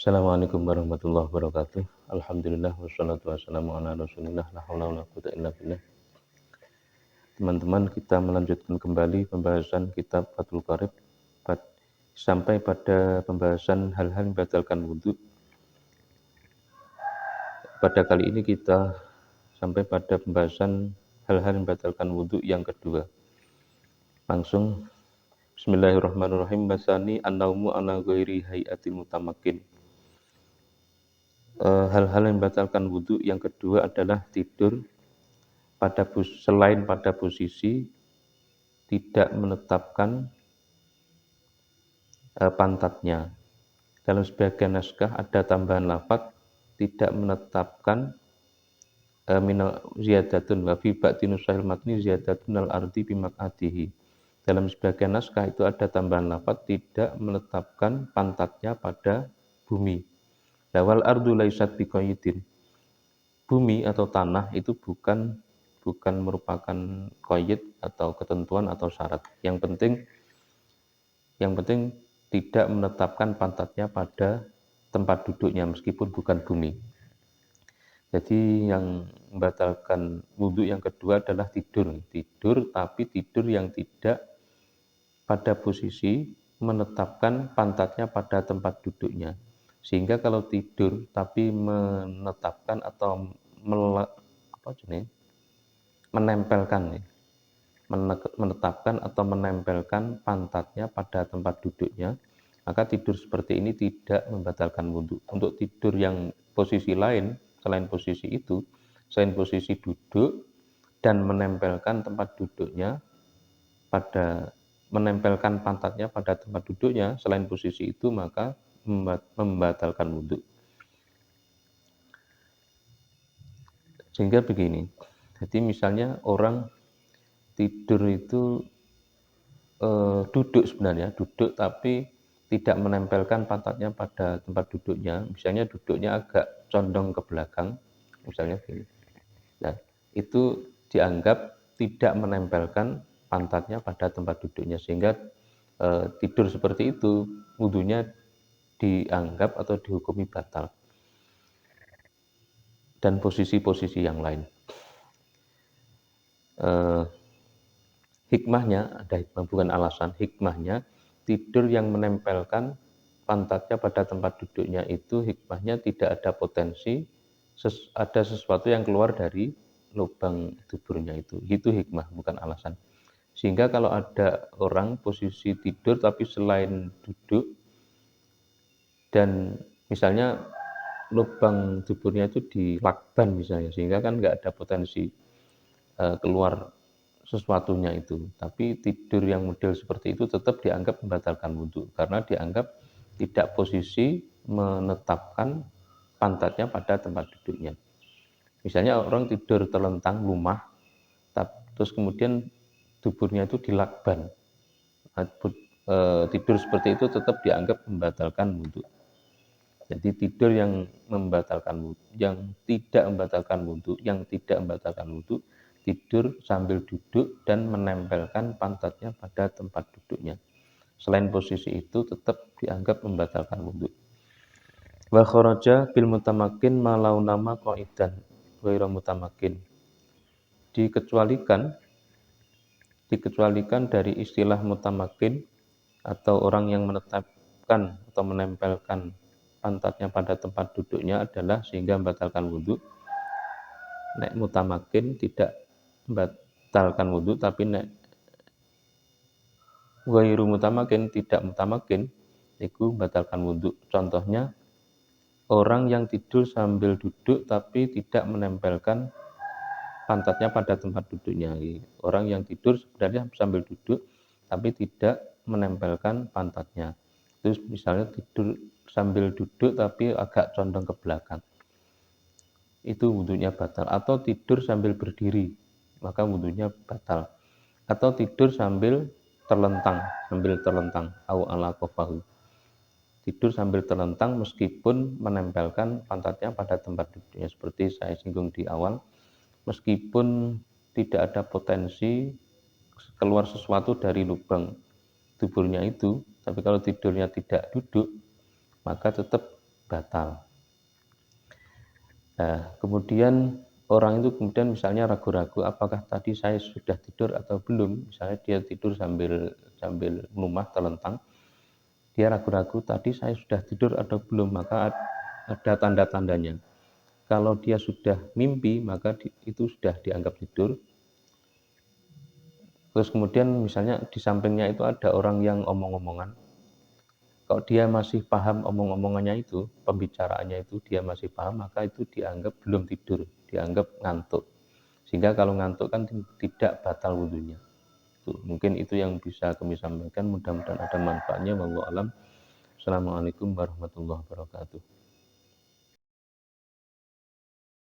Assalamualaikum warahmatullahi wabarakatuh. Alhamdulillah wassalatu wassalamu ala Rasulillah la haula wala quwata illa billah. Teman-teman, kita melanjutkan kembali pembahasan kitab Fathul Qorib sampai pada pembahasan hal-hal yang membatalkan wudhu. Pada kali ini kita sampai pada pembahasan hal-hal yang membatalkan wudhu yang kedua. Langsung Bismillahirrahmanirrahim. Basani an-naumu ala ghairi hayatil mutamakin. Hal-hal yang membatalkan wudhu yang kedua adalah tidur selain pada posisi tidak menetapkan pantatnya. Dalam sebagian naskah ada tambahan lafaz tidak menetapkan minal ziyadatun wa fi ba'din sahil matni ziyadatun al-ardi bimak'adihi. Dalam sebagian naskah itu ada tambahan lafaz tidak menetapkan pantatnya pada bumi. Lawal ardu laisat biqayyidin. Bumi atau tanah itu bukan merupakan qayyid atau ketentuan atau syarat. Yang penting tidak menetapkan pantatnya pada tempat duduknya meskipun bukan bumi. Jadi yang membatalkan wudhu yang kedua adalah tidur tapi tidur yang tidak pada posisi menetapkan pantatnya pada tempat duduknya. Sehingga kalau tidur tapi menetapkan atau menetapkan atau menempelkan pantatnya pada tempat duduknya, maka tidur seperti ini tidak membatalkan wudhu. Untuk tidur yang posisi lain, selain posisi itu, selain posisi duduk dan menempelkan pantatnya pada tempat duduknya, selain posisi itu maka membatalkan wudhu. Sehingga begini, jadi misalnya orang tidur itu duduk tapi tidak menempelkan pantatnya pada tempat duduknya, misalnya duduknya agak condong ke belakang, misalnya gini. Nah, itu dianggap tidak menempelkan pantatnya pada tempat duduknya, sehingga tidur seperti itu wudhunya dianggap atau dihukumi batal. Dan posisi-posisi yang lain. Hikmahnya, ada hikmah bukan alasan, hikmahnya tidur yang menempelkan pantatnya pada tempat duduknya itu hikmahnya tidak ada potensi ada sesuatu yang keluar dari lubang tuburnya itu hikmah bukan alasan. Sehingga kalau ada orang posisi tidur tapi selain duduk dan misalnya lubang tuburnya itu dilakban misalnya, sehingga kan nggak ada potensi keluar sesuatunya itu. Tapi tidur yang model seperti itu tetap dianggap membatalkan wudhu karena dianggap tidak posisi menetapkan pantatnya pada tempat duduknya. Misalnya orang tidur terlentang lumah, terus kemudian tuburnya itu dilakban. Tidur seperti itu tetap dianggap membatalkan wudhu. Jadi tidur yang tidak membatalkan wudhu, tidur sambil duduk dan menempelkan pantatnya pada tempat duduknya. Selain posisi itu tetap dianggap membatalkan wudhu. Wa kharaja bil mutamakin malau nama qaidan ghairu mutamakin. Dikecualikan dari istilah mutamakin atau orang yang menetapkan atau menempelkan pantatnya pada tempat duduknya adalah sehingga membatalkan wudhu. Nek mutamakin tidak membatalkan wudhu, tapi nek ghairu mutamakin tidak mutamakin itu membatalkan wudhu. Contohnya orang yang tidur sambil duduk tapi tidak menempelkan pantatnya pada tempat duduknya. Orang yang tidur sebenarnya sambil duduk tapi tidak menempelkan pantatnya. Terus misalnya tidur sambil duduk tapi agak condong ke belakang. Itu wudhunya batal. Atau tidur sambil berdiri, maka wudhunya batal. Atau tidur sambil terlentang, au ala qafahu. Tidur sambil terlentang meskipun menempelkan pantatnya pada tempat duduknya, seperti saya singgung di awal. Meskipun tidak ada potensi keluar sesuatu dari lubang tuburnya itu, tapi kalau tidurnya tidak duduk, maka tetap batal. Nah, kemudian orang itu kemudian misalnya ragu-ragu apakah tadi saya sudah tidur atau belum, misalnya dia tidur sambil sambil melumah terlentang, dia ragu-ragu tadi saya sudah tidur atau belum, maka ada tanda-tandanya. Kalau dia sudah mimpi, maka itu sudah dianggap tidur. Terus kemudian misalnya di sampingnya itu ada orang yang omong-omongan. Kalau dia masih paham omong-omongannya itu, pembicaraannya itu dia masih paham, maka itu dianggap belum tidur, dianggap ngantuk. Sehingga kalau ngantuk kan tidak batal wudhunya. Mungkin itu yang bisa kami sampaikan, mudah-mudahan ada manfaatnya. Wallahu alam. Assalamualaikum warahmatullahi wabarakatuh.